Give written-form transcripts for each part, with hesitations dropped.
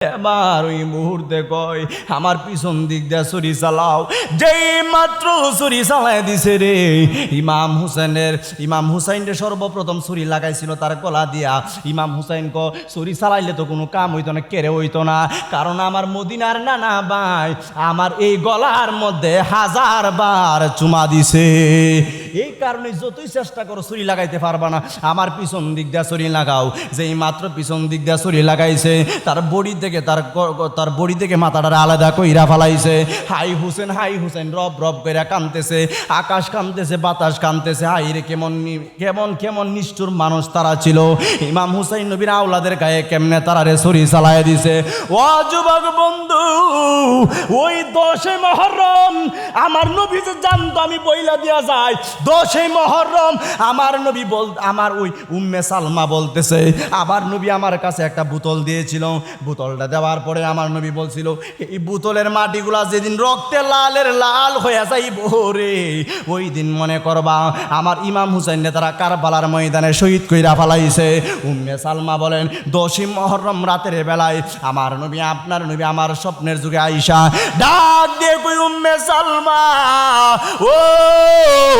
এবার ওই মুহূর্তে কয় আমার পিছন দিক দিয়ে ছুরি চালাও। যেই মাত্র ছুরি চালাই দিছে রে, ইমাম হুসাইনের সর্বপ্রথম ছুরি লাগাইছিল তার গলা দিয়া। ইমাম হুসাইন ছুরি চালাইলে তো কোনো কাম হইতো না, কেড়ে হইতো না, কারণ আমার মদিনার নানা ভাই আমার এই গলার মধ্যে 1000 বার চুমা দিছে। এই কারণে যতই চেষ্টা করো ছুরি লাগাইতে পারবা না, আমার পিছন দিক দিয়ে ছুরি লাগাও। যেই মাত্র পিছন দিক দিয়ে ছুরি লাগাইছে তার বডি থেকে তার বডি থেকে মাথাটা আলাদা কইরা ফালাইছে। হাই হুসেন রব রব কইরা কাঁদতেছে, আকাশ কাঁদতেছে, বাতাস কাঁদতেছে। হাই রে কেমন কেমন কেমন নিষ্ঠুর মানুষ তারা ছিল। ইমাম হুসাইন নবীর আওলাদের গায়ে কেমনে তারা রে ছুরি চালাইয়া দিছে। ও যুবক বন্ধু, ওই 10 মুহররম আমার নবী যে জানতো আমি বইলা দিয়া যাই, 10 মুহররম আমার নবী আমার ওই উম্মে সালমা বলতেছে আবার নবী আমার কাছে একটা বোতল দিয়েছিল। বোতলটা দেওয়ার পরে আমার নবী বলছিল এই বোতলের মাটিগুলা যেদিন রক্তে লাল হয়ে যাইব রে, ওই দিন মনে করবা আমার ইমাম হুসাইন তারা কারবালার ময়দানে শহীদ কইরা ফালাইছে। উম্মে সালমা বলেন 10 মুহররম রাতের বেলায় আমার নবী আপনার নবী আমার স্বপ্নের যুগে আইসা ডাক দিয়ে কই উম্মে সালমা, ও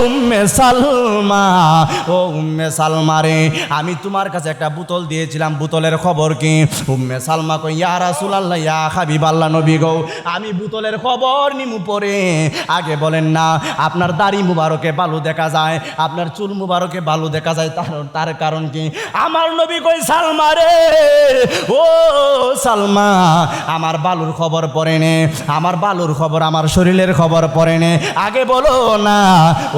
উম্মে সালমা, ও উম্মে সালমা রে, আমি তোমার কাছে একটা বোতল দিয়েছিলাম, বোতলের খবর কি? উম্মে সালমা কই ইয়া রাসূলুল্লাহ ইয়া হাবিবাল্লাহ নবী গো, আমি বোতলের খবর নিমু পরে, আগে বলেন না আপনার দাড়ি মুবারকে বালু দেখা যায়, আপনার চুল মুবারকে বালু দেখা যায়, তার কারণ কি? আমার নবী কই সালমা রে, ও সালমা, আমার বালুর খবর পরে নে, আমার বালুর খবর আমার শরীরের খবর পরে নে, আগে বলো না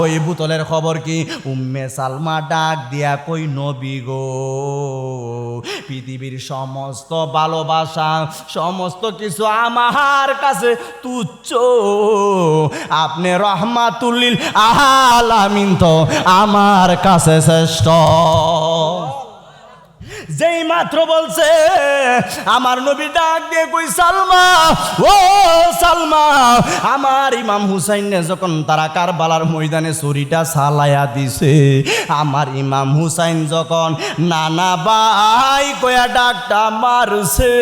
ওই বোতলের খবর কি? উম্মে সালমা ডাক দিয়া কই নবী গো, পৃথিবীর সমস্ত ভালোবাসা সমস্ত কিছু আমার কাছে তুচ্ছ, আপনি রহমাতুল লিল আলামিন তো আমার কাছে শ্রেষ্ঠ। যেই মাত্র বলছে আমার নবী ডাক দিয়ে কই সালমা, ও সালমা, আমার ইমাম হুসাইন যখন তারা কারবালার ময়দানে ছুরিটা চালাইয়া দিছে, আমার ইমাম হুসাইন যখন নানা ভাই কয়া ডাকটা মারছে,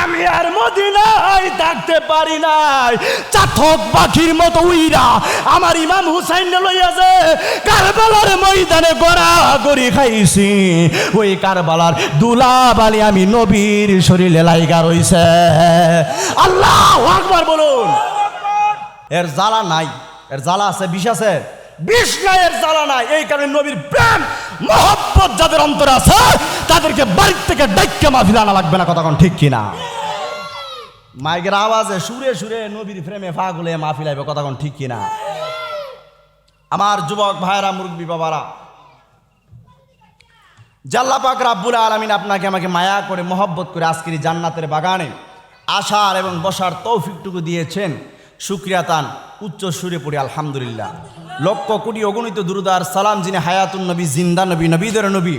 আমি আর মদিনায় থাকতে পারি নাই, চাতক পাখির মতো উইরা আমার ইমাম হুসাইন লইয়াছে কারবালার ময়দানে গড়াগড়ি খাইছি। ওই কারবালার দুলাবালি আমি নবীর শরীরে লাইগা রইছে। আল্লাহু আকবার বলুন। এর জ্বালা নাই, এর জ্বালা আছে, বিষ আছে, বিষ নাই, এর জ্বালা নাই। এই কারণে নবীর প্রেম মহব্বত যাদের অন্তরে আছে তাদেরকে বাড়ির থেকে ডাইক্কা মাহফিল আনা লাগবে না, কথা কোন ঠিক কিনা? মাইকের আওয়াজে সুরে সুরে নবীর প্রেমে ফাগুলে মাহফিল আইবে, কথা কোন ঠিক কিনা? আমার যুবক ভাইরা, মুরব্বী বাবারা, আল্লাহ পাক রাব্বুল আলামিন আপনাকে আমাকে মায়া করে মহব্বত করে আজকের জান্নাতের বাগানে আসার এবং বসার তৌফিকটুকু দিয়েছেন, শুকরিয়া তান উচ্চ সুরে পড়ি আলহামদুলিল্লাহ। লক্ষ কোটি অগণিত দুরূদ আর সালাম যিনি হায়াতুন নবী, জিন্দা নবী, নবীদের নবী,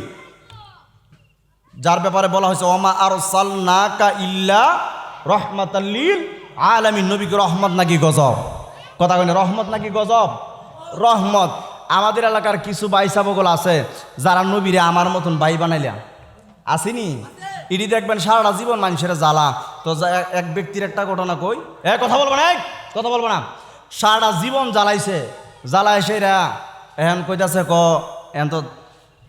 যার ব্যাপারে বলা হয়েছে ওমা আরসালনাকা ইল্লা রাহমাতাল লিল আলামিন। নবীকে রহমত নাকি গজব? কথা কইনা, রহমত নাকি গজব? রহমত। আমাদের এলাকার কিছু বাইসা বগল আছে যারা নবীরে আমার মতন ভাই বানাইলা, আসেনি? ইডি দেখবেন সারাটা জীবন মানুষের জ্বালা। তো এক ব্যক্তির একটা ঘটনা কই, কথা বলবো না, কথা বলবো না, সারাটা জীবন জ্বালাইছে, জ্বালাইছে এরা এখন কইতাছে এখন তো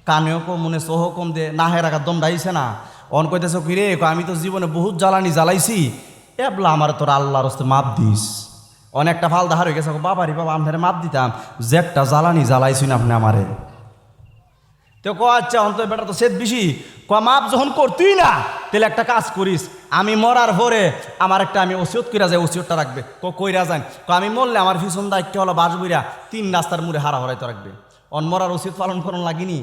কানেও কম মনে সোহ কম দে না হে রাখার দম ডাইছে না, অন কইতেছে কি রে, আমি তো জীবনে বহুত জ্বালানি জ্বালাইছি, এবলা আমার তোর আল্লাহর হস্তে মাপ দিস। অনেকটা ফাল দাহার হয়ে গেছে, বাবারি বাবা আমি মাপ দিতাম যে একটা জ্বালানি জ্বালাইছি না আপনি আমারে। তো আচ্ছা অন্তর বেটা তো সেদ বেশি, মাপ যখন করতুই না তাহলে একটা কাজ করিস, আমি মরার পরে আমার একটা আমি ওসিয়ত কইরা যাই, ওসিয়তটা রাখবে। কইরা যান, আমি মরলে আমার ভীষণ দায়িত্ব হলো বাসবইরা 3 রাস্তার মুড়ে হারা হরাইতে রাখবে। অন মরার ওসিয়ত পালন করন লাগিনি,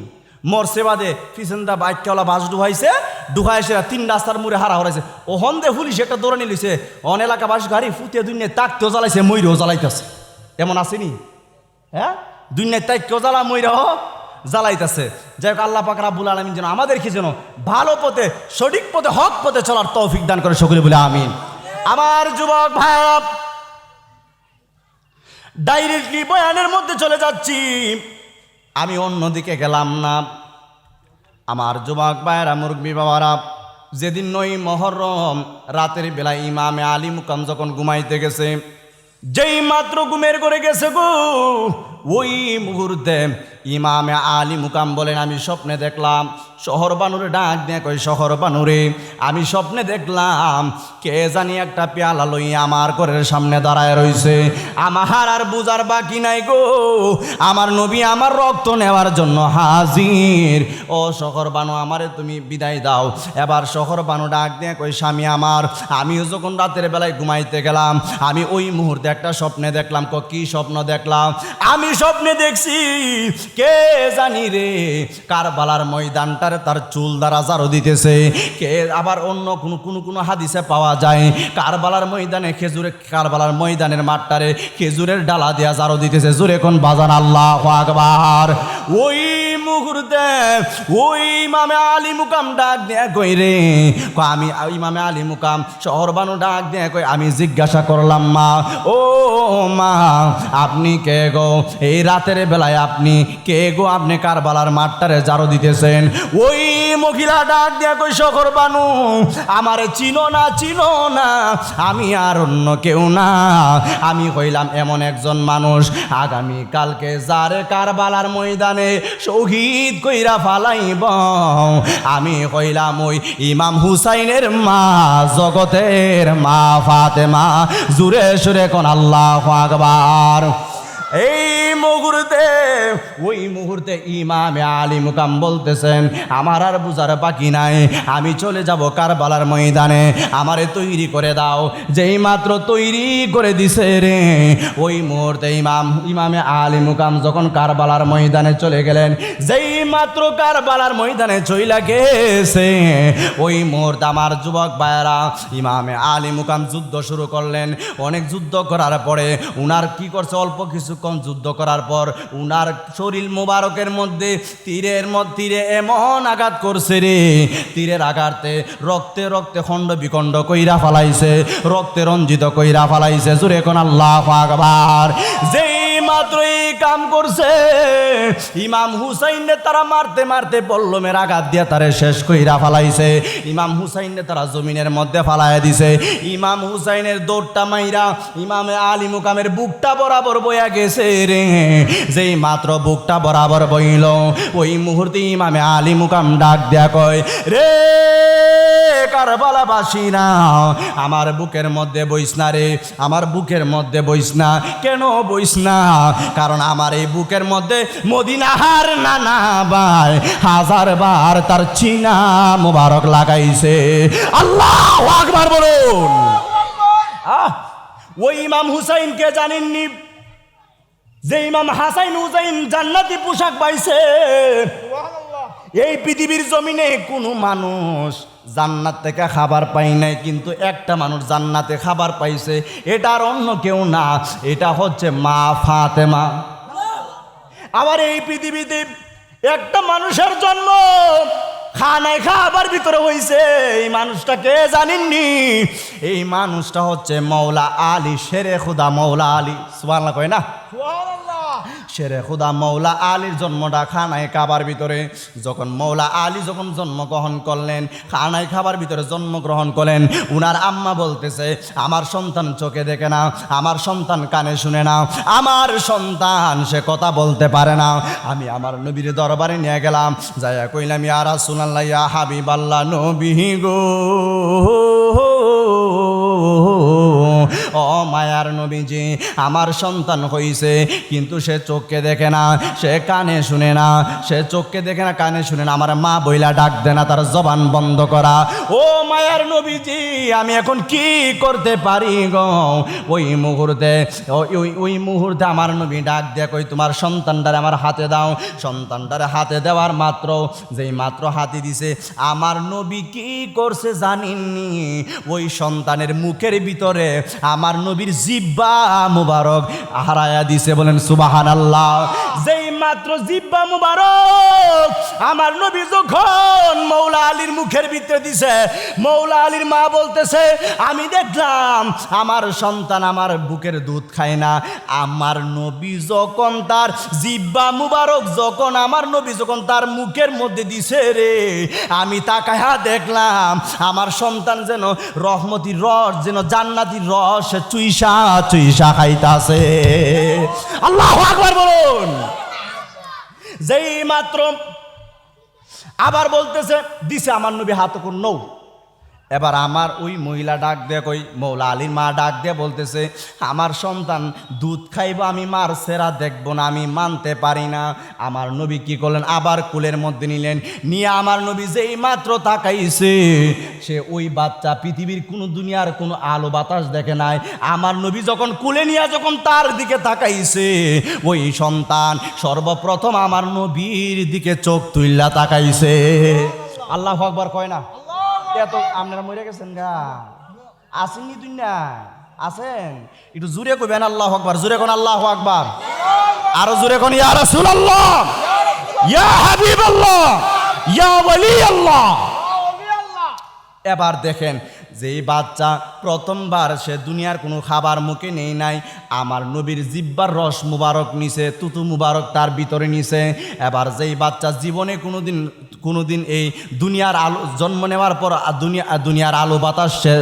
মরছে বাদে পিছনটা বাইকওয়ালা বাস ডুহাইছে 3 রাস্তার মুড়ে হারা হরাইছে। ও হন্দে পুলিশ একটা দৌড়ে নিলিছে, অন এলাকাবাসী গাড়ি ফুটিয়ে দুনিয়ায় তাকতেও জ্বালাইছে, ময়ূরও জ্বালাইতেছে। এমন আসেনি? হ্যাঁ, দুনিয়ায় তাকতেও জ্বালা, ময়ূরও জ্বালাইতেছে। যাই হোক, আল্লাহ পাক রাব্বুল আলামিন যেন আমাদেরকে যেন ভালো পথে, সঠিক পথে, হক পথে চলার তৌফিক দান করে, সকলে বলে আমিন। আমার যুবক ভাইরা, ডাইরেক্টলি বয়ানের মধ্যে চলে যাচ্ছি, আমি অন্যদিকে গেলাম না। আমার যুবক ভাইয়েরা, মুরব্বী বাবারা, যেদিন ৯ মুহররম রাতের বেলায় ইমামে আলী মুকাম যখন ঘুমাইতে গেছে, যেই মাত্র ঘুমের করে গেছে গো, ওই মুহূর্তে ইমামে আলী মুকাম বলেন, আমি স্বপ্নে দেখলাম, শহর বানুরে ডাক দিয়ে কই, শহর বানুরে, আমি স্বপ্নে দেখলাম কে জানি একটা পেয়ালা লইয়া আমার ঘরের সামনে দাঁড়ায় রইছে। আমার আর বুঝার বাকি নাই গো, আমার নবী আমার রক্ত নেওয়ার জন্য হাজির। ও শহর বানু, আমারে তুমি বিদায় দাও। এবার শহর বানু ডাক দিয়ে কই, স্বামী আমার, আমিও যখন রাতের বেলায় ঘুমাইতে গেলাম, আমি ওই মুহূর্তে একটা স্বপ্নে দেখলাম। কি স্বপ্ন দেখলাম? আমি স্বপ্নে দেখছি কে জানি রে কারবালার ময়দানটারে তার চুল দ্বারা ঝাড়ু দিতেছে। কে আবার অন্য কোনো হাদিসে পাওয়া যায় কারবালার ময়দানে কারবালার ময়দানের মাঠটারে খেজুরের ডালা দিয়া ঝাড়ু দিতেছে। জোরে কোন বাজান আল্লাহু আকবার। ওই মুহূর্তে ওই ইমামে আলী মুকাম ডাক দিয়ে কই রে, আমি ইমামে আলী মুকাম শহর বানু ডাক দিয়ে কই, আমি জিজ্ঞাসা করলাম, মা, ও মা, আপনি কে গো? এই রাতের বেলায় আপনি কে গো? আপনি কারবালার মাঠটারে ঝাড়ু দিতেছেন। ওই মহিলা ডাক দিয়া কই, শহর বানু, আমারে চিনো না, আমি আর অন্য কেউ না, আমি হইলাম এমন একজন মানুষ আগামী কালকে যারে কারবালার ময়দানে শহীদ কইরা ফালাইব। আমি হইলাম ওই ইমাম হুসাইনের মা, জগতের মা ফাতেমা। জুরে সুরে কোন আল্লাহু আকবার। এই মুহূর্তে ইমামে আলী মুকাম বলতেছেন, আমার আর বুঝার বাকি নাই, আমি চলে যাব কারবালার ময়দানে, আমারে তৈরি করে দাও। যেই মাত্র তৈরি করে দিছে রে, ওই মুহূর্তে ইমামে আলী মুকাম যখন কারবালার ময়দানে চলে গেলেন, যেই মাত্র কারবালার ময়দানে চইলা গেছে, ওই মুহূর্তে আমার যুবক ভাইয়েরা, ইমামে আলী মুকাম যুদ্ধ শুরু করলেন। অনেক যুদ্ধ করার পরে উনার কি করছে, অল্প কিছুক্ষণ যুদ্ধ করার পর উনার শরীর মোবারকের মধ্যে তীরে এমন আঘাত করছে রে, তীরের আঘাতে রক্তে খণ্ড বিখণ্ড কইরা ফালাইছে, রক্তে রঞ্জিত কইরা ফালাইছে। জোরে কোন আল্লাহু আকবার। যেই মাত্র এই কাম করছে, ইমাম হুসাইনে তারা মারতে পল্লমের আঘাত দিয়া তারে শেষ কইরা ফালাইছে। ইমাম হুসাইনে তারা জমিনের মধ্যে ফালাইয়া দিছে। ইমাম হুসাইনের দৌড়টা মাইরা ইমামে আলী মুকামের বুকটা বরাবর বইয়া গেছে রে। যেই মাত্র বুকটা বরাবর বইল, ওই মুহূর্তে ইমামে আলী মুকাম ডাক দেয়া কয়, রে কারবালাবাসীরা, আমার বুকের মধ্যে বইস না রে, আমার বুকের মধ্যে বইস না। কেন বইস না? কারণ আমার এই বুকের মধ্যে মদিনার নানা ভাই 1000 বার তার চিনা মুবারক লাগাইছে। আল্লাহু আকবার বলুন। ওই ইমাম হুসাইনকে জানেননি? যে ইমাম হাসান হুসাইন জান্নাতি পোশাক পাইছে। এই পৃথিবীর জমিনে কোনো মানুষ জান্নাত থেকে খাবার পাই নাই, কিন্তু একটা মানুষ জান্নাতে খাবার পাইছে। এটা আর অন্য কেউ না, এটা হচ্ছে মা ফাতেমা। আবার এই পৃথিবীতে একটা মানুষের জন্ম খানায় খাবার ভিতরে হইছে। এই মানুষটা কে জানেননি? এই মানুষটা হচ্ছে মৌলা আলী, শেরে খুদা মৌলা আলী। সুবহানাল্লাহ কয় না? শেরে খুদা মৌলা আলীর জন্মটা খানায় খাবার ভিতরে। যখন মৌলা আলী যখন জন্মগ্রহণ করলেন, খানায় খাবার ভিতরে জন্মগ্রহণ করলেন, উনার আম্মা বলতেছে, আমার সন্তান চোখে দেখে না, আমার সন্তান কানে শুনে না, আমার সন্তান সে কথা বলতে পারে না। আমি আমার নবীর দরবারে নিয়ে গেলাম, যাইয়া কইলাম, ইয়া রাসূলুল্লাহ, ইয়া হাবিবাল্লাহ, নবী গো, ও মায়ার নবীজি, আমার সন্তান হইছে, কিন্তু সে চোখকে দেখে না, সে কানে শুনে না, সে চোখকে দেখে না, কানে শুনে না, আমার মা বইলা ডাক দে না, তার জবান বন্ধ করা। ও মায়ার নবীজি, আমি এখন কি করতে পারি গো? ওই মুহূর্তে আমার নবী ডাক দিয়ে কই, তোমার সন্তানটারে আমার হাতে দাও। সন্তানটারে হাতে দেওয়ার মাত্র, যেই মাত্র হাতে দিছে, আমার নবী কি করছে জানেননি? ওই সন্তানের মুখের ভিতরে আমার নবীর জিহ্বা মুবারক হারায়া দিছে। বলেন সুবহানাল্লাহ। যেই মাত্র জিব্বা মুবারক আমার নবী যখন মৌলা আলীর মুখের ভিতরে দিছে, মৌলা আলীর মা বলতেছে আমি দেখলাম আমার সন্তান আমার বুকের দুধ খায় না। আমার নবী যখন তার জিব্বা মুবারক যখন আমার নবী যখন তার মুখের মধ্যে দিছে রে, আমি তাকায়া দেখলাম আমার সন্তান যেন রহমতির রস, যেন জান্নাতির রস চুইসা চুইসা খাইতাছে। আল্লাহু আকবার বলুন। যেই মাত্র আবার বলতেছে দিছে আমার নবী হাত কোন নৌ। এবার আমার ওই মহিলা ডাক দিয়ে কই মৌলা আলীর মা ডাক দিয়ে বলতেছে আমার সন্তান দুধ খাইব, আমি মার সেরা দেখবো না, আমি মানতে পারি না। আমার নবী কি করলেন, আবার কুলের মধ্যে নিলেন, নিয়ে আমার নবী যেই মাত্র তাকাইছে সে ওই বাচ্চা পৃথিবীর কোনো দুনিয়ার কোনো আলো বাতাস দেখে নাই। আমার নবী যখন কুলে নিয়ে যখন তার দিকে তাকাইছে ওই সন্তান সর্বপ্রথম আমার নবীর দিকে চোখ তুইল্লা তাকাইছে। আল্লাহু আকবার কয় না? এত আপনারা মরে গেছেন গা, আসেননি তুই না আছেন, একটু জোরে কইবেন আল্লাহু আকবার, জোরে কোন আল্লাহু আকবার, আরো জোরে কোন ইয়া রাসূলুল্লাহ, ইয়া হাবিবাল্লাহ, ইয়া ওয়ালি আল্লাহ। এবার দেখেন যেই বাচ্চা প্রথমবার সে দুনিয়ার কোনো খাবার মুখে নেই নাই, আমার নবীর জিব্বার রস মুবারক নিছে, তুতু মুবারক তার ভিতরে নিছে। এবার যেই বাচ্চা জীবনে কোনোদিন এই দুনিয়ার আলো জন্ম নেওয়ার পর দুনিয়ার আলো বাতাস সে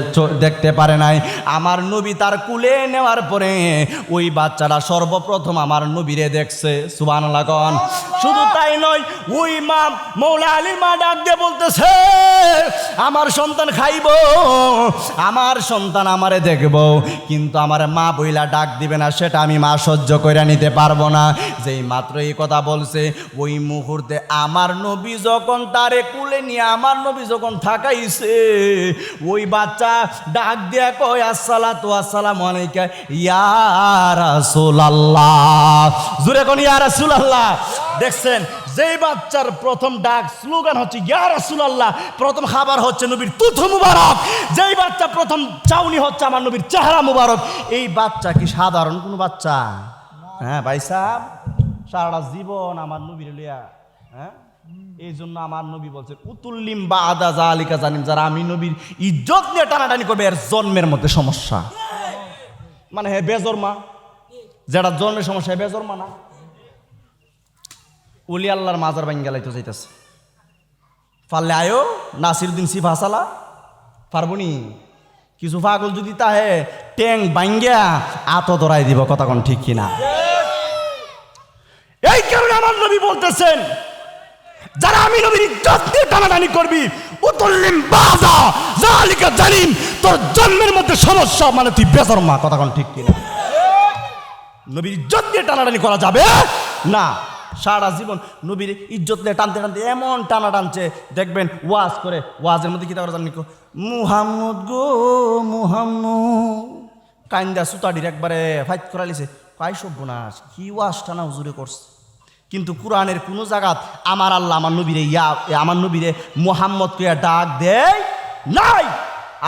দেখতে পারে নাই, আমার নবী তার কুলে নেওয়ার পরে ওই বাচ্চাটা সর্বপ্রথম আমার নবীরে দেখছে। সুবহানাল্লাহ কোন। শুধু তাই নয়, ওই মা মৌলা আলীর মা ডাক দিয়ে বলতেছে আমার সন্তান খাইব, আমার সন্তান আমারে দেখব, কিন্তু আমার মা বইলা ডাক দিবে না, সেটা আমি মা সহ্য করে নিতে পারবো না। যেই মাত্র এই কথা বলছে ওই মুহূর্তে আমার নবী যখন তারে কুলে নিয়ে আমার নবী যখন থাকাইছে ওই বাচ্চা ডাক দিয়া কয় আসসালাতু আসসালামু আলাইকা ইয়া রাসূলুল্লাহ, জোরে কোন ইয়া রাসূলুল্লাহ। দেখছেন যেই বাচ্চার প্রথম ডাক স্লোগান হচ্ছে ইয়া রাসূলুল্লাহ, প্রথম খাবার হচ্ছে নবীর তুথু মুবারক, যেই বাচ্চা প্রথম চাউনি হচ্ছে আমার নবীর চেহারা মুবারক। এই বাচ্চা কি সাধারণ কোনো বাচ্চা? হ্যাঁ ভাই সাহেব, সারা জীবন আমার নবীর লিয়া, হ্যাঁ এই জন্য আমার নবী বলছেন উতুল্লিম বাদা জালিকা জানিম, যারা আমি নবীর ইজ্জত নিয়ে টানাটানি করবে এর জন্মের মধ্যে সমস্যা। মানে হে বেজন্মা, যেটা জন্মের সমস্যা হে বেজন্মা না। উলি আল্লাহর মাজার ভাঙ্গা লাইতে যাইতেছে, পারলে আয়ো নাসিরউদ্দিন সিফ হাসালা পারবনি, কিছু পাগল যদি তাহে ট্যাং ভাঙ্গা আত ধরাই দিব, কথা কোন ঠিক কিনা? এই কারণে আমার নবী বলতেছেন যারা আমি নবীর ইজ্জত নিয়ে টানাটানি করবি উতুল্লিম বাদা জালিকা জানিম, তোর জন্মের মধ্যে সমস্যা, মানে তুই বেজন্মা, কথা কোন ঠিক কিনা? নবীর ইজ্জত নিয়ে টানাটানি করা যাবে না। সারা জীবন নবীর ইজ্জত নিয়ে টানতে টানতে এমন টানা টানছে দেখবেন ওয়াজ করে, ওয়াজের মধ্যে কি তা জানি মুহাম্মদ গো মুহাম্মদ, কান্দা সুতাডির একবারে ফাইট করালিছে, কাই সর্বনাশ কি ওয়াজ টানা হুজুরে করছে। কিন্তু কোরআনের কোনো জায়গাত আমার আল্লাহ আমার নবীরে আমার নবীরে মুহাম্মদ কে ডাক দেয় নাই।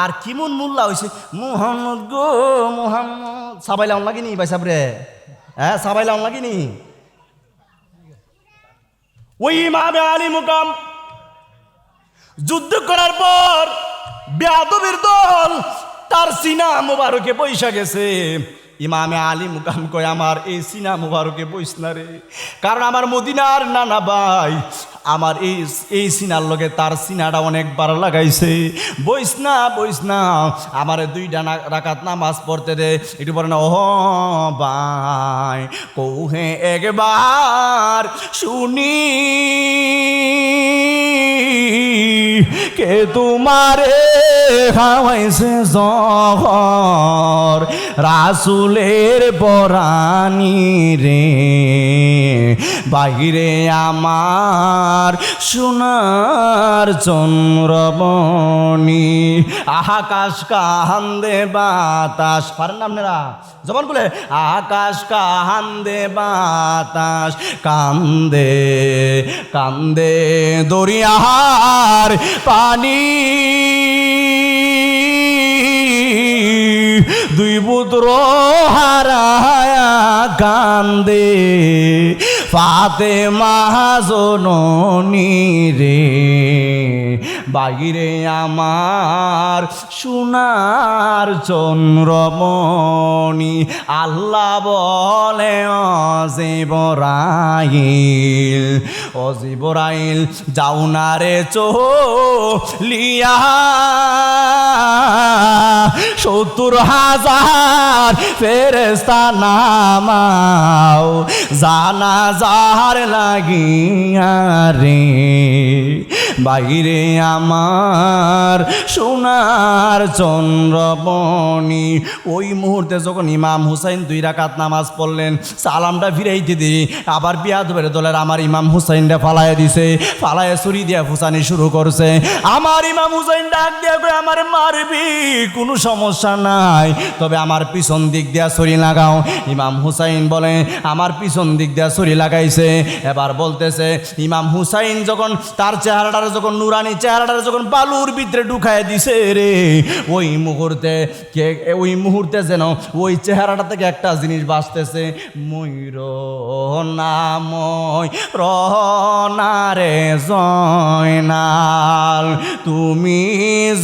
আর কিমন মোল্লা হয়েছে মুহাম্মদ গো মুহাম্মদ, সাবাইলাম লাগিনি ভাই সাবরে, হ্যাঁ সাবাইলাম লাগিনি। ওই ইমামে আলী মুকাম যুদ্ধ করার পর বেয়াদবের দল তার সিনা মুবারকে বৈশা গেছে। ইমামে আলী মুকাম কয় আমার এই সিনা মুবারকে বইস না রে, কারণ আমার মদিনার নানা ভাই আমার এই সিনার লগে তার সিনাটা অনেকবার লাগাইছে, বইস না আমার 2 রাকাত নামাজ পড়তে দে। একটু বলে না ও ভাই কৌহে একবার শুনি কে তোমারে খাওয়াইছে জহর রাসূলের পরানি রে, বাহিরে আমার সোনার চন্দ্রমণি, আকাশ কান্দে বাতাস, পারেন আপনারা জবান খুলে, আকাশ কান্দে বাতাস কান্দে কান্দে দরিয়ার পানি, 2 পুত্র হারায়া কান্দে ফাতেমা জননী রে, বাহিরে আমার সোনার চন্দ্রমণি। আল্লাহ বলে অজিবরাইল, অজিবরাইল যাও না রে চলিয়া, 70,000 ফেরেশতা নামাও জানাজার লাগিয়া রে, বাইরে আমার সোনার চন্দ্রমণি। ওই মুহূর্তে যখন ইমাম হুসাইন 2 রাকাত নামাজ পড়লেন, সালামটা ফিরাইতে দিয়ে আবার বিয়াদবের দলের আমার ইমাম হুসাইনটা ফালাইয়া দিছে, ফালাইয়া ছুরি দিয়া ফুসানি শুরু করছে। আমার ইমাম হুসাইন ডাক দিয়া কই, আমার মারবি কোনো সমস্যা নাই, তবে আমার পিছন দিক দিয়া ছুরি লাগাও। ইমাম হুসাইন বলে আমার পিছন দিক দিয়া ছুরি লাগাইছে। এবার বলতেছে ইমাম হুসাইন যখন তার চেহারাটার যখন নুরানি চেহারাটার যখন বালুর ভিতরে ঢুকায় দিছে রে, ওই মুহূর্তে যেন ওই চেহারাটা থেকে একটা জিনিস বাঁচতেছে, ময়ূর নাময় রনারে জয়নাল তুমি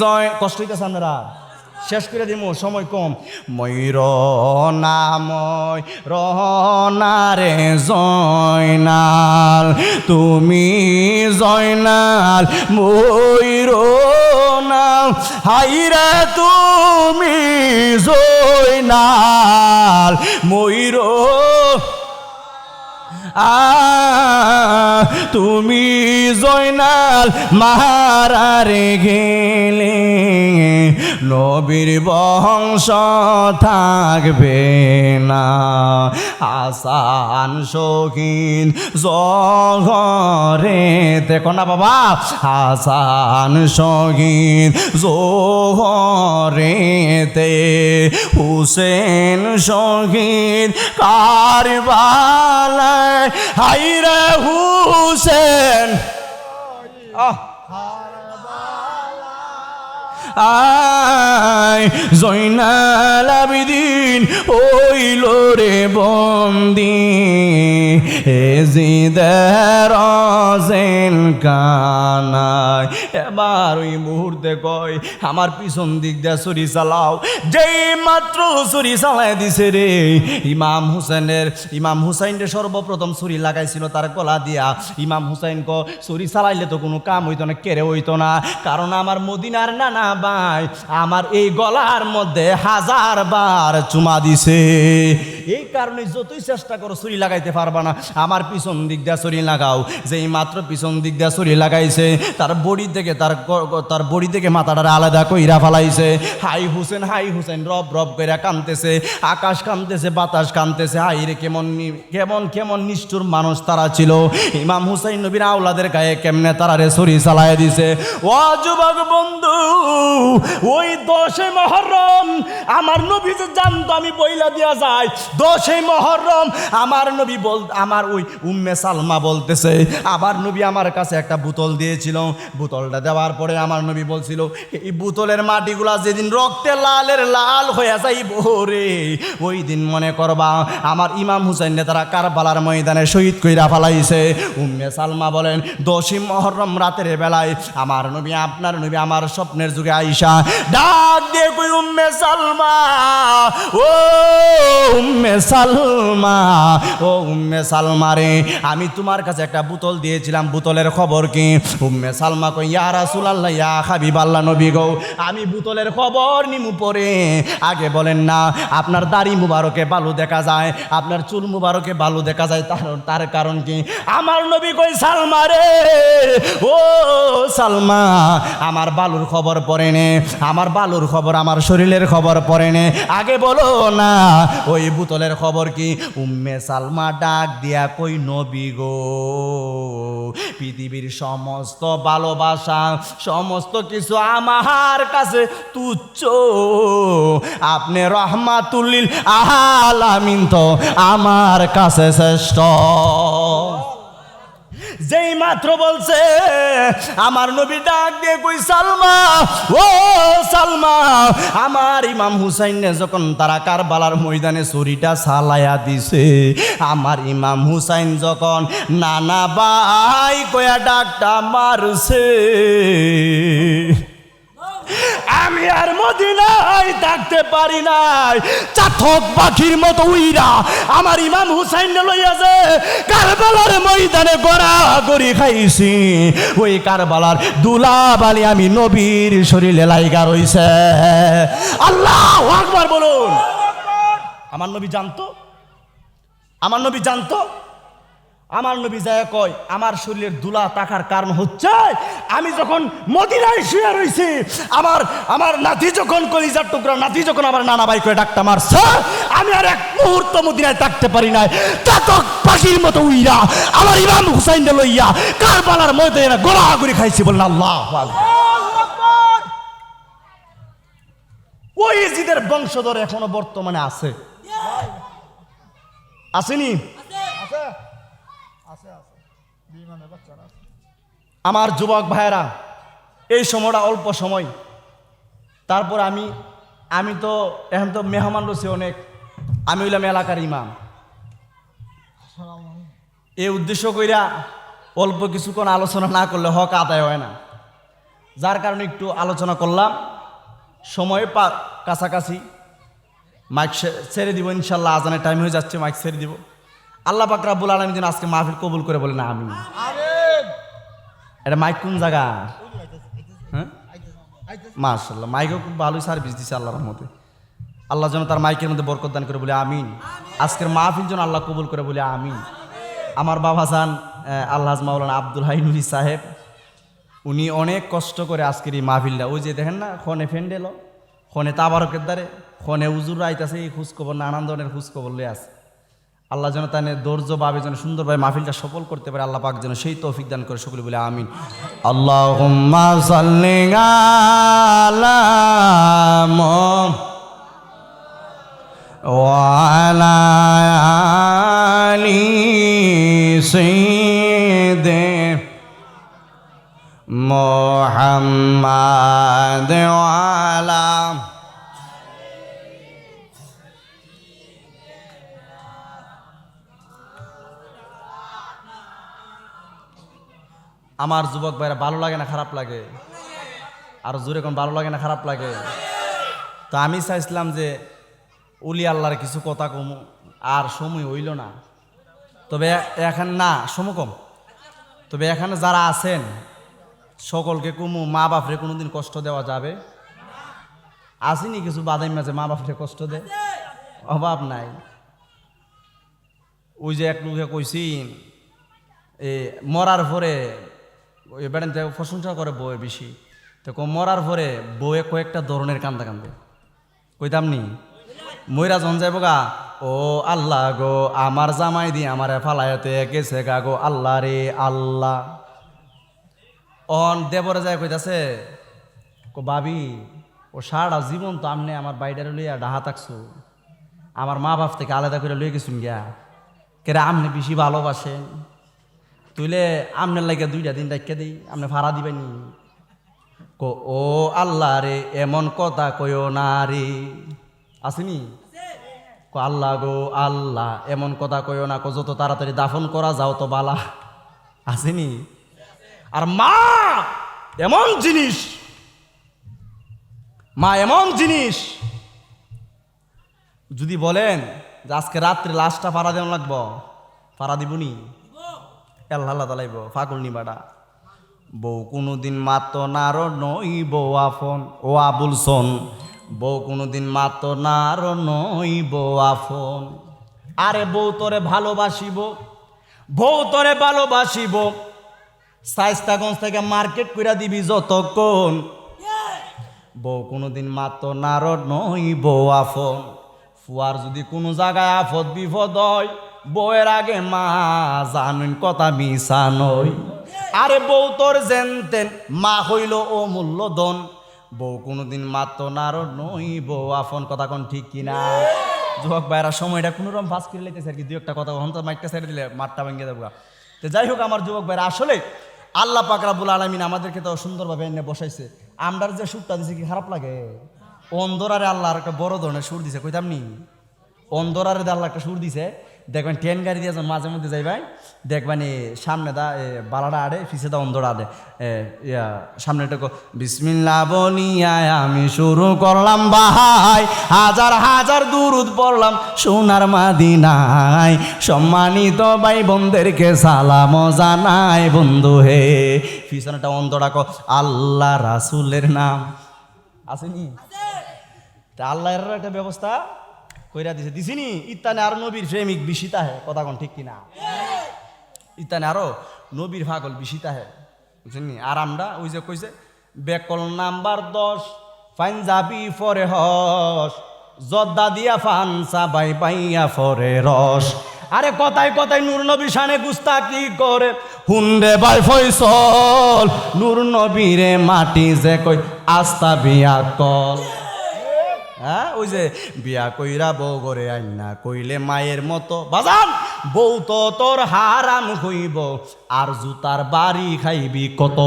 জয়। কষ্ট হইতেছে আপনারা, শেষ করে দিব, সময় কম। ময়ূর নাময় রনারে জয়নাল তুমি জয়নাল ময়ূর নাম, হাইরা তুমি জয়নাল ময়ূর তুমি জয়নাল মারারে গেলে নবীর বংশ থাকবে না। হাসান শহীদ জহরে, দেখো না বাবা, হাসান শহীদ জহরেতে, হুসেন শহীদ কারবালায়, হাইরে হুসেন জয়নাল আবিদিন ওইল রে বন্দি, এজিদের জেল কানায়। এবার ওই মুহূর্তে কয় আমার পিছন দিক দিয়ে ছুরি চালাও। যেই মাত্র ছুরি চালাই দিছে রে, ইমাম হুসাইনের সর্বপ্রথম ছুরি লাগাইছিল তার গলা দিয়া। ইমাম হুসাইন ক ছুরি চালাইলে তো কোনো কাম হইতো না, কেড়ে হইতো না, কারণ আমার মদিনার নানা ভাই আমার এই গলার মধ্যে 1000 বার চুমা দিছে। এই কারণে যতই চেষ্টা করো ছুরি লাগাইতে পারবা না, আমার পিছন দিক দিয়ে ছুরি লাগাও। যেই মাত্র পিছন দিক দিয়ে ছুরি লাগাইছে, তার বডি থেকে মাথাটা আলাদা কইরা ফালাইছে। হাই হুসেন রব রব কইরা কাঁদতেছে, আকাশ কাঁদতেছে, বাতাস কাঁদতেছে। হাই রে কেমন নিষ্ঠুর মানুষ তারা ছিল। ইমাম হুসাইন নবীর আওলাদের গায়ে কেমনে তারা রে ছুরি চালাইয়া দিছে। ও যুবক বন্ধু, ওই 10 মুহররম আমার নবী যে জানতো, আমি বইলা দিয়া যাই, 10 মুহররম আমার নবী আমার ওই উম্মে সালমা বলতেছে, আবার নবী আমার কাছে একটা বোতল দিয়েছিল। বোতলটা দেওয়ার পরে আমার নবী বলছিল, এই বোতলের মাটিগুলা যেদিন রক্তে লাল হয়ে যাইব রে, ওই দিন মনে করবা আমার ইমাম হুসাইন তারা কারবালার ময়দানে শহীদ কইরা ফালাইছে। উম্মে সালমা বলেন 10 মুহররম রাতের বেলায় আমার নবী, আপনার নবী আমার স্বপ্নের যুগে আইসা ডাক দিয়ে কই, উম্মে সালমা, ও উম্মে সালমা, ও উম্মে সালমা রে, আমি তোমার কাছে একটা বোতল দিয়েছিলাম, বোতলের খবর কি? উম্মে সালমা কই, ইয়া রাসূলুল্লাহ, ইয়া হাবিবাল্লাহ নবী গো, আমি বোতলের খবর নিমু পরে, আগে বলেন না আপনার দাড়ি মুবারকে বালু দেখা যায়, আপনার চুল মুবারকে বালু দেখা যায়, তার কারণ কি? আমার নবী কই, সালমা রে, ও সালমা, আমার বালুর খবর পরে নে, আমার বালুর খবর, আমার শরীরের খবর পরে নে, আগে বলো না ওই বোতলের খবর কি? উম্মে সালমা ডাক দিয়া কই, নবী গো, পৃথিবীর সমস্ত ভালোবাসা, সমস্ত কিছু আমার কাছে তুচ্ছ, আপনি রহমাতুল্লিল আলামিন তো আমার কাছে শ্রেষ্ঠ। যেই মাত্র বলছে আমার নবী ডাক দিয়ে কই সালমা, ও সালমা, আমার ইমাম হুসাইনে যখন তারা কারবালার ময়দানে ছুরিটা চালায়া দিছে, আমার ইমাম হুসাইন যখন নানা ভাই কয়া ডাকটা মারছে, আমি আর মদিনায় থাকতে পারি নাই। চাতক পাখির মতো উইরা আমার ইমাম হুসাইন লইয়াছে কারবালার ময়দানে গড়াগড়ি খাইছি। ওই কারবালার দুলাবালি আমি নবীর শরীরে লাইগা রইছে। আল্লাহু আকবার বলুন। আমার নবী জানতো, আমার নবী জানতো। আমার নবী যায় কয় আমার শরীরের দুলা তাকার কারণ হচ্ছে আমি যখন মদিনায় শুয়ে রইছি, আমার নাতি যখন কলিজার টুকরা নাতি যখন আমার নানা ভাই করে ডাকটা মারছে, আমি আর এক মুহূর্ত মদিনায় থাকতে পারি নাই। চাতক পাখির মতো উইরা আমার ইমাম হুসাইন লইয়া কারবালার ময়দানে গোড়াগড়ি খাইছি। বলেন আল্লাহু আকবার। ওই জিদের বংশধর এখনো বর্তমানে আছে, আসেনি? আমার যুবক ভাইয়েরা, এই সময়টা অল্প সময়, তারপর আমি তো এখন তো মেহমান রয়েছে অনেক, আমি হইলাম এলাকার ইমাম। এই উদ্দেশ্য কইরা অল্প কিছুক্ষণ আলোচনা না করলে হক আদায় হয় না, যার কারণে একটু আলোচনা করলাম। সময় কাছাকাছি মাইক ছেড়ে দিব ইনশাল্লাহ, আজানের টাইম হয়ে যাচ্ছে, মাইক ছেড়ে দিব। আল্লাহ পাক রব্বুল আলামিন যেন আজকে মাহফিল কবুল করে বলেন আমিন। এটা মাইক কোন জায়গা? হ্যাঁ, মাশাআল্লাহ, মাইকও খুব ভালোই সার্ভিস দিচ্ছে আল্লাহর রহমতে। আল্লাহ যেন তার মাইকের মধ্যে বরকত দান করে বলে আমিন। আজকের মাহফিল যেন আল্লাহ কবুল করে বলে আমিন। আমার বাবা জান আল্লাহ মাওলানা আব্দুল হাই নুরি সাহেব, উনি অনেক কষ্ট করে আজকের এই মাহফিলটা, ওই যে দেখেন না খনে ফেন্ডেল, খনে তাবারকের দ্বারে, খনে উজুর আইতাছে, এই খোঁজখবর নানান ধরনের খোঁজখবর লয়ে আছে। আল্লাহ যেন তাই ধৈর্যভাবে যেন সুন্দরভাবে মাহফিলটা সফল করতে পারে, আল্লাহ পাক যেন সেই তৌফিক দান করে, সকলে বলে আমিন। আল্লাহুম্মা সাল্লি আলা ওয়া আলা আলি সাইয়্যিদিনা মুহাম্মাদ ওয়া আলা। আমার যুবক ভাইরা ভালো লাগে না খারাপ লাগে? আর জোরে কোন ভালো লাগে না খারাপ লাগে? তো আমি চাইছিলাম যে উলি আল্লাহর কিছু কথা কম, আর সময় হইল না। তবে এখানে না সময় কম, তবে এখানে যারা আছেন সকলকে কুমু মা বাপরে কোনোদিন কষ্ট দেওয়া যাবে? আসেনি কিছু বাদাই মাঝে মা বাপরে কষ্ট দেয়? অভাব নাই। ওই যে এক লোকে কইছি মরার পরে ওই বেড়াতে প্রশংসা করে বউয়ে বেশি, তো মরার পরে বউয়ে কয়েকটা ধরনের কান্দা কান্দে, কইতাম নি ময়রা জন যাইব গা, ও আল্লাহ গো আমার জামাই দিয়ে আমার ফালাইতে গেছে গা গো আল্লাহ রে আল্লাহ। অন দেবরে যায় কইতাছে, কো ভাবি ও সারা জীবন তো আমনে আমার বাইডারে লইয়া ডাহা থাকছো, আমার মা বাপ থেকে আলাদা করে লইয়া গেছুন গিয়া, কেরে আমনে বেশি ভালোবাসেন, তুইলে আমনের লাগে 2টা দিন ডাক্কা দিই, আমনে ভাড়া দিবেনি। কো ও আল্লাহ রে এমন কথা কইও না রে, আসেনি? কো আল্লাহ গো আল্লাহ এমন কথা কইও না, কো যত তাড়াতাড়ি দাফন করা যাও তো বালা, আসেনি? আর মা এমন জিনিস, মা এমন জিনিস, যদি বলেন যে আজকে রাত্রে লাশটা ভাড়া দেওয়া লাগবো, ভাড়া দিবনি? আল্লাহ তালাইব ফাগুল নিবাডা। বউ কোনোদিন মাতো নার নই বউ আফন, ও আবুলসন বউ কোনোদিন মাতো নার নই বউ আফন। আরে বউ তোরে ভালোবাসিব, বউ তোরে ভালোবাসিব, সাইস্তাগঞ্জ থেকে মার্কেট কইরা দিবি যতক্ষণ, বউ কোনোদিন মাতো নার নই বউ আফন। ফুয়ার যদি কোনো জায়গায় আফদ বিপদ হয়, বউয়ের আগে মা জানুন কথা মিশা নই। আরে বউ তোর জেনতেন মা হইল ও মূল্যধন, বউ কোনোদিন মাতো নার নই বউ আফন। কথা কোন ঠিক কিনা? যুবক ভাইরা সময়টা কোনোরকম পাস করে লাইতেছে আর কি, 2 একটা কথা হন তো মাইকটা ছেড়ে দিলে মাঠটা ভেঙে দেবো। তো যাই হোক আমার যুবক ভাইরা, আসলে আল্লাহ পাক রব্বুল আলামিন আমাদেরকে তো সুন্দরভাবে এনে বসাইছে। আমরার যে সুরটা দিছে কি খারাপ লাগে? অন্ধরারে আল্লাহর একটা বড় ধরনের সুর দিছে, কইতাম নি? অন্ধরারে আল্লাহ একটা সুর দিছে, দেখবেন ট্রেন গাড়ি দিয়ে যখন মাঝে মধ্যে যাইবেন, দেখবেন সামনে দা বালাটা আড়ে, পিছে দা অন্ধরা আড়ে, সামনেটা বিসমিল্লাহ বলিয়া আমি শুরু করলাম ভাই, হাজার হাজার দুরুদ পড়লাম সোনার মাদিনায়, সম্মানিত ভাই বোনদেরকে সালাম জানাই বন্ধু হে। পিছনেটা অন্ধরা আল্লাহ রাসূলের নাম আসেনি? আল্লাহর একটা ব্যবস্থা কইরা দিছে, দিছিনি? ইত্যানে আরো নবীর প্রেমিক বিশিতা হে, কথা কোন ঠিক কিনা? ইত্যানে আরো নবীর পাগল বিশিতা হে, বুঝছেন? আর আমরা ওই যে কইছে বেকল নাম্বার 10 পাঞ্জাবি ফরে হস, জদ্দা দিয়া ফানসা বাই পাইয়া ফরে রস। আরে কথায় কথায় নূর নবী শানে গুস্তাকি করে, হুন্ডে বাই ফয়সল নূর নবীরে মাটি যে কই আস্তা বিয়া কল। হ্যাঁ, ওই যে বিয়া কইরা বউ করে আইনা কইলে মায়ের মতো, বাজান বউ তো তোর হারাম হইব, আর জুতার বাড়ি খাইবি কত।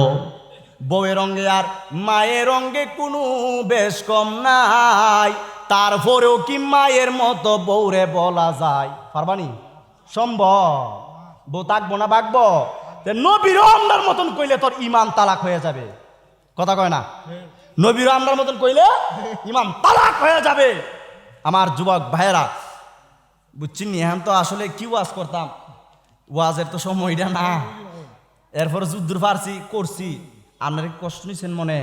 বউয়ের রঙে আর মায়ের রঙে কোনো বেশ কম নাই, তারপরেও কি মায়ের মতো বউরে বলা যায়? পারবানি? সম্ভব? বউ থাকবো না বাগবো? নবীর আমরার মতন কইলে তোর ইমান তালাক হয়ে যাবে, কথা কয় না? নবীর আমরার মতন কইলে ইমান তালাক হয়ে যাবে। আমার যুবক ভাইয়েরা, বুঝছেন নি? এখন তো আসলে কি ওয়াজ করতাম, ওয়াজের তো সময়টা না। এরপরে যুদ্ধর পারছি করছি, আপনার কষ্ট নিছেন মনে?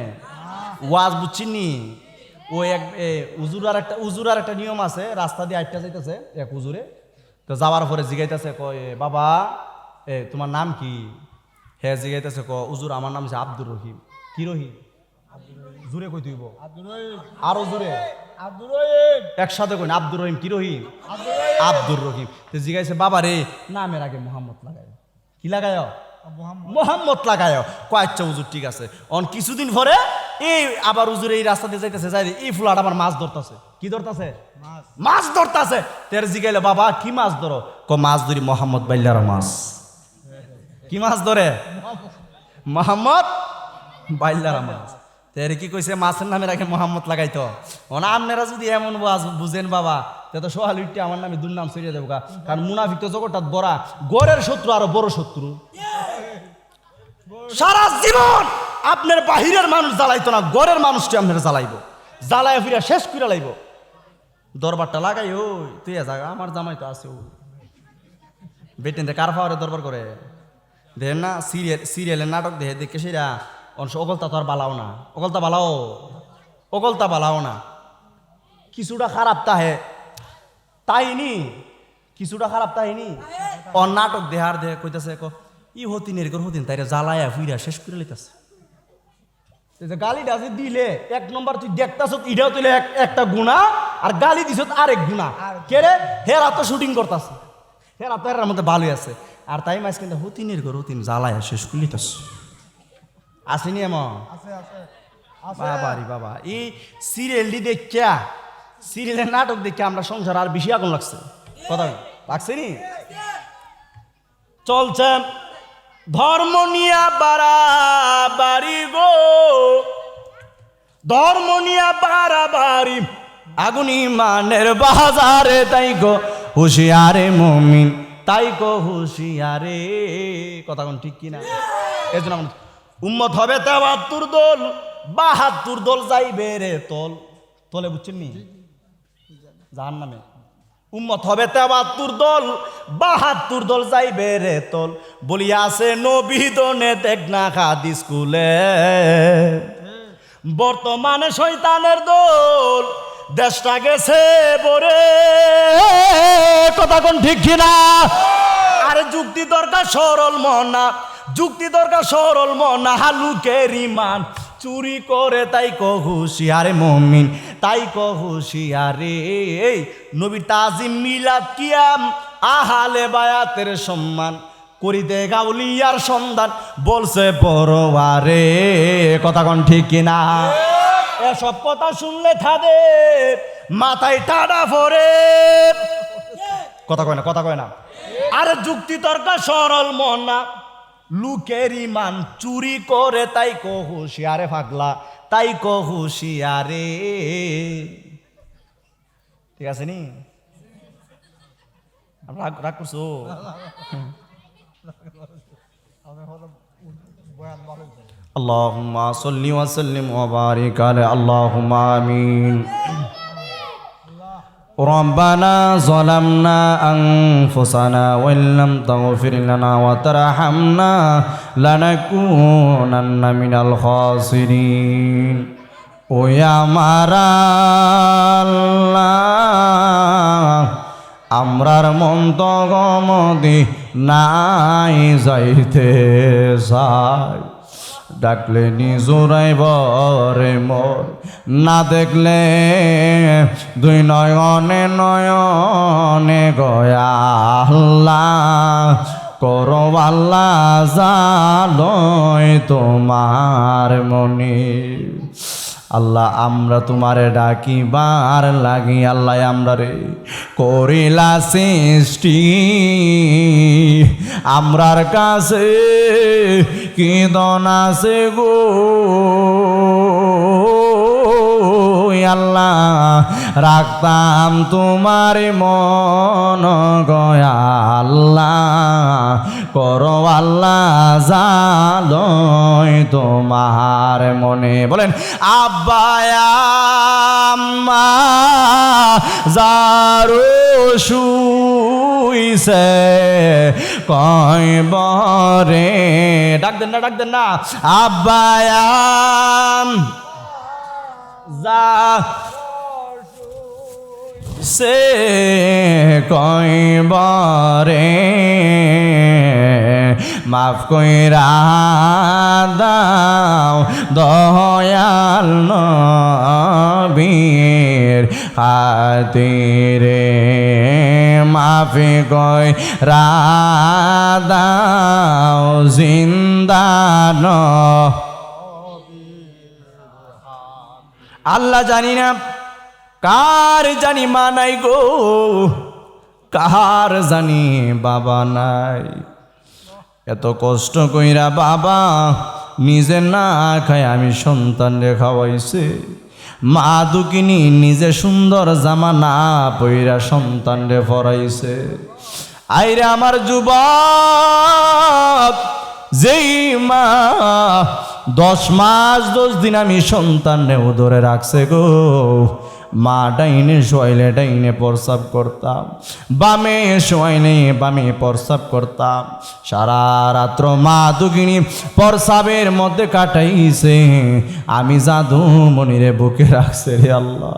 ওয়াজ বুঝছেন নি? ওই এক উজুরার একটা নিয়ম আছে, রাস্তা দিয়ে আটটা যাইতেছে এক উজুরে, তো যাওয়ার পরে জিগাইতেছে কয় বাবা তোমার নাম কি? হ্যাঁ জিগাইতেছে উজুর আমার নাম হচ্ছে আব্দুর রহিম। কি রহিম? জুড়ে কই তুইব, আরো জুড়ে একসাথে কই আব্দুর রহিম। কি রহিম? আব্দুর রহিম। তো জিগাইছে বাবা রে নামের আগে মোহাম্মদ লাগায়। কি লাগায়? মোহাম্মদ লাগায়। কয়েকটা উজুর ঠিক আছে। অন কিছুদিন পরে এই আবার উজুর এই রাস্তা দিয়ে যাইতেছে, যাই এই ফুলাটা আমার মাছ ধরতেছে। কি ধরতেছে? মাছ ধরতেছে। তের জিগাইলে বাবা কি মাছ ধরো? মাছ ধরি মোহাম্মদ বাইল্লার মাছ। কি মাছ ধরে? মোহাম্মদ বাইল্লার মাছ। তের কি কইছে মাছের নামের আগে মোহাম্মদ লাগাইতো। আপনারা যদি এমন বুঝেন বাবা, তো সোহাল উঠতে আমার নামে দুর্নাম ছড়িয়ে দেবো, কারণ মুনাফিক তো জগৎটা বড়া, গড়ের শত্রু আরো বড় শত্রু। সারা জীবন আপনার বাহিরের মানুষ জ্বালাইতো না, গড়ের মানুষটি আপনার জ্বালাইব, জ্বালায় ফিরা শেষ করে লাইব। দরবারটা লাগাই ওই তুই জায়গা আমার জামাই তো আছে, বেটেন কার পাওয়ারে দরবার করে দেখেন না? সিরিয়ালের নাটক দেখে সেরা অংশ অগলতা তো আর বালাও না, অগলতা বালাও না। কিছুটা খারাপ তাইনি, কিছুটা খারাপ তাইনি। অন নাটক দেহার দেহে কইতাছে ই হতিনের হতিন তাই জ্বালায়া ফুইরা শেষ করে লইতাছে। গালিটা যে দিলে এক নম্বর তুই দেখতাছ, ইটাও তুইলে একটা গুণা, আর গালি দিছ আরেক গুণা। কে রে? হেরা তো শুটিং করতেছে, হেরা তো এর মধ্যে ভালোই আছে, আর তাই মাঝ কিন্তু হতিনের হতিন জ্বালায়া শেষ করে লইতাছে। আসেনি এমন? বাবারি বাবা, এই সিরিয়ালটি দেখা, সিরিয়ালের নাটক দেখে আমরা সংসার আর বেশি আগুন লাগছে, কথা লাগছে নি? চলছে ধর্ম নিয়া বাড়াবাড়ি গো, ধর্ম নিয়া বাড়াবাড়ি, আগুন ইমানের বাজারে, তাই গো হুশিয়ারে মুমিন, তাই গো হুশিয়ারে, কথা কোন ঠিক কিনা? এই জন্য উম্মত হবে 73 দল, 72 দল যাইবে রে তলে, বুঝছেন নি? জাহান্নামে। উম্মত হবে 73 দল, 72 দল যাইবে রে তল, বলিয়া আছে নবী দনে দেখ না হাদিস স্কুলে। বর্তমানে শয়তানের দল, দেশটা গেছে বরে, কথা কোন ঠিক কিনা? আরে যুক্তি দরকার সরল মনা, যুক্তি দরকার সরল মনা, হালুকের ইমান চুরি করে, তাই হুশিয়ারে মুমিন, তাই হুশিয়ারে। এই নবী তাজিম মিলাদ কিয়াম আহালে বায়াতের সম্মান, করিতে গাউলিয়ার সন্ধান, বলছে পরোয়ারে, কথা কোন ঠিক কিনা? এসব কথা শুনলে তাদের মাথায় টাডা পড়ে, কথা কয় না, কথা কয় না। আরে যুক্তি তর্ক সরল মন না, লোকের ইমান চুরি করে তাই কো হুঁশিয়ারে পাগলা, তাই কো হুঁশিয়ারে। ঠিক আছে নি? রাগ রাগ করছো? আল্লাহুম্মা সাল্লি ওয়া সাল্লিম ওয়া বারিক আলা, আল্লাহুম্মা আমিন। ربنا ظلمنا أنفسنا وإن لم تغفر لنا وترحمنا لنكونن من الخاسرين। ও আমার আল্লাহ, আমরার মন তো গমদি নাই যাইতে চাই, ডাকলে নিজুরাই বরে মোর, না দেখলে দুই নয়নে নয়নে গয়া আল্লাহ, করো আল্লাহ জালয় তোমার মনে। আল্লাহ আমরা তোমারে ডাকিবার লাগি, আল্লাহ আমরা রে করিলা সৃষ্টি, আমরার কাছে কি দন আছে গো আল্লাহ, রাখতাম তোমার মন গয়া আল্লাহ, করো আল্লাহ জালয় তোমার মনে। বলেন আব্বায়া আম্মা যারো শুইছে কয়বরে, ডাক দেন না, ডাক দেন না, আব্বায়া যা সে কয়বরে, মাফ কইরা দাও দয়াল নবীর খাতিরে, মাফি কইরা দাও জিন্দা নবীর। আল্লাহ জানি না কার জানি মা নাই গো, কার জানি বাবা নাই, এত কষ্ট কইরা বাবা নিজে না খায় আমি সন্তানরে খাওয়াইছে, মা দুকিনি নিজে সুন্দর জামা না পইরা সন্তানরে পরাইছে। আইরে আমার যুবক, যেই মা 10 মাস 10 দিন আমি সন্তানরে উদরে রাখছে গো, মা ডাইনে শোয়াইলে ডাইনে প্রস্রাব করতাম, বামে শোয়াইলে বামে প্রস্রাব করতাম, সারা রাত্র মা দুগিনী প্রস্রাবের মধ্যে কাটাইছে, আমি জাদু মনিরে বুকে রাখছে রে আল্লাহ।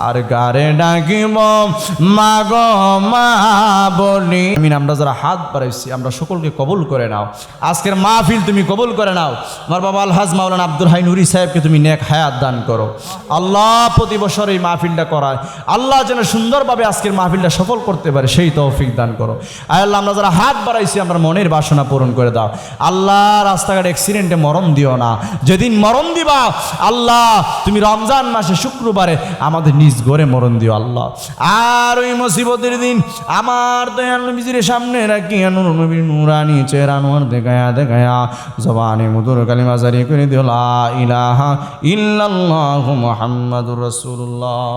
আর গারে ডাকিব মা গো মা বলি। আমরা যারা হাত বাড়াইছি আমরা সকলকে কবুল করে নাও, আজকের মাহফিল তুমি কবুল করে নাও। আমার বাবা আলহাজ মাওলানা আব্দুল হাই নুরি সাহেবকে তুমি নেক হায়াত দান করো আল্লাহ, প্রতি বছর এই মাহফিলটা করায় আল্লাহ যেন সুন্দরভাবে আজকের মাহফিলটা সফল করতে পারে সেই তৌফিক দান করো। আয় আল্লাহ, আমরা যারা হাত বাড়াইছি আমরা মনের বাসনা পূরণ করে দাও আল্লাহ। রাস্তাঘাট অ্যাক্সিডেন্টে মরণ দিও না, যেদিন মরণ দিবা আল্লাহ তুমি রমজান মাসে শুক্রবারে আমাদের নিজ ঘরে মরণ দিও আল্লাহ। আর ওই মুসিবতের দিন আমার দয়াল নবীজির সামনে রাখিয়া নূর নবীর নূরানি চেহারা আনোয়ার দেখায়া দেখায়া জবানে মধুর কালিমা জারি করে দিও লা ইলাহা ইল্লাল্লাহু মুহাম্মাদুর রাসূলুল্লাহ।